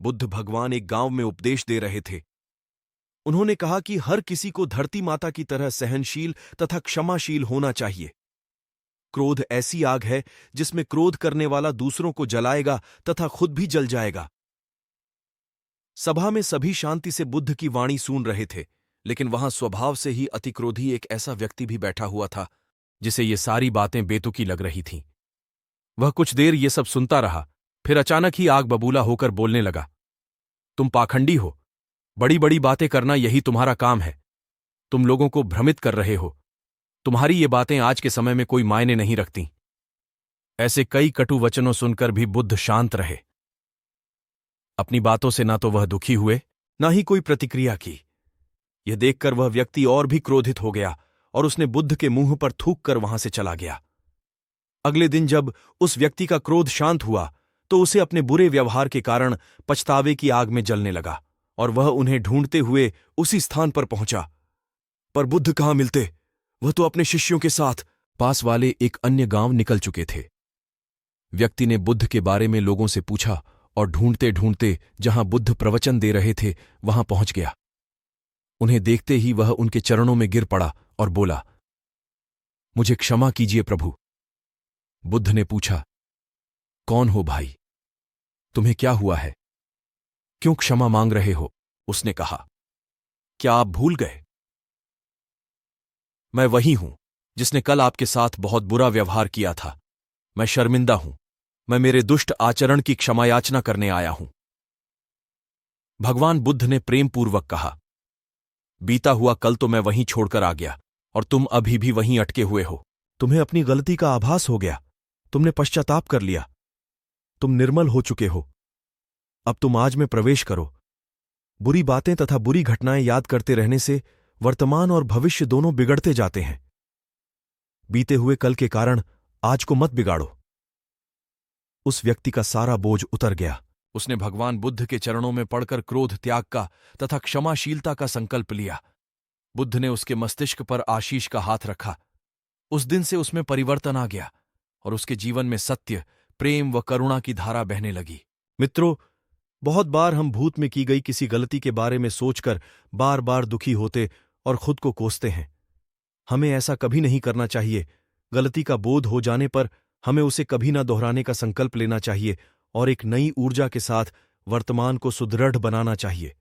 बुद्ध भगवान एक गांव में उपदेश दे रहे थे। उन्होंने कहा कि हर किसी को धरती माता की तरह सहनशील तथा क्षमाशील होना चाहिए। क्रोध ऐसी आग है जिसमें क्रोध करने वाला दूसरों को जलाएगा तथा खुद भी जल जाएगा। सभा में सभी शांति से बुद्ध की वाणी सुन रहे थे, लेकिन वहां स्वभाव से ही अतिक्रोधी एक ऐसा व्यक्ति भी बैठा हुआ था जिसे ये सारी बातें बेतुकी लग रही थीं। वह कुछ देर ये सब सुनता रहा, फिर अचानक ही आग बबूला होकर बोलने लगा। तुम पाखंडी हो, बड़ी बड़ी बातें करना यही तुम्हारा काम है। तुम लोगों को भ्रमित कर रहे हो। तुम्हारी ये बातें आज के समय में कोई मायने नहीं रखती। ऐसे कई कटु वचनों सुनकर भी बुद्ध शांत रहे। अपनी बातों से ना तो वह दुखी हुए, ना ही कोई प्रतिक्रिया की। यह देखकर वह व्यक्ति और भी क्रोधित हो गया और उसने बुद्ध के मुंह पर थूक कर वहां से चला गया। अगले दिन जब उस व्यक्ति का क्रोध शांत हुआ तो उसे अपने बुरे व्यवहार के कारण पछतावे की आग में जलने लगा और वह उन्हें ढूंढते हुए उसी स्थान पर पहुंचा। पर बुद्ध कहाँ मिलते? वह तो अपने शिष्यों के साथ पास वाले एक अन्य गांव निकल चुके थे। व्यक्ति ने बुद्ध के बारे में लोगों से पूछा और ढूंढते ढूंढते जहां बुद्ध प्रवचन दे रहे थे वहां पहुंच गया। उन्हें देखते ही वह उनके चरणों में गिर पड़ा और बोला, मुझे क्षमा कीजिए प्रभु। बुद्ध ने पूछा, कौन हो भाई? तुम्हें क्या हुआ है? क्यों क्षमा मांग रहे हो? उसने कहा, क्या आप भूल गए? मैं वही हूं जिसने कल आपके साथ बहुत बुरा व्यवहार किया था। मैं शर्मिंदा हूं। मैं मेरे दुष्ट आचरण की क्षमायाचना करने आया हूं। भगवान बुद्ध ने प्रेमपूर्वक कहा, बीता हुआ कल तो मैं वहीं छोड़कर आ गया और तुम अभी भी वहीं अटके हुए हो। तुम्हें अपनी गलती का आभास हो गया। तुमने पश्चाताप कर लिया। तुम निर्मल हो चुके हो। अब तुम आज में प्रवेश करो। बुरी बातें तथा बुरी घटनाएं याद करते रहने से वर्तमान और भविष्य दोनों बिगड़ते जाते हैं। बीते हुए कल के कारण आज को मत बिगाड़ो। उस व्यक्ति का सारा बोझ उतर गया। उसने भगवान बुद्ध के चरणों में पड़कर क्रोध त्याग का तथा क्षमाशीलता का संकल्प लिया। बुद्ध ने उसके मस्तिष्क पर आशीष का हाथ रखा। उस दिन से उसमें परिवर्तन आ गया और उसके जीवन में सत्य, प्रेम व करुणा की धारा बहने लगी। मित्रों, बहुत बार हम भूत में की गई किसी गलती के बारे में सोचकर बार बार दुखी होते और खुद को कोसते हैं। हमें ऐसा कभी नहीं करना चाहिए। गलती का बोध हो जाने पर हमें उसे कभी न दोहराने का संकल्प लेना चाहिए और एक नई ऊर्जा के साथ वर्तमान को सुदृढ़ बनाना चाहिए।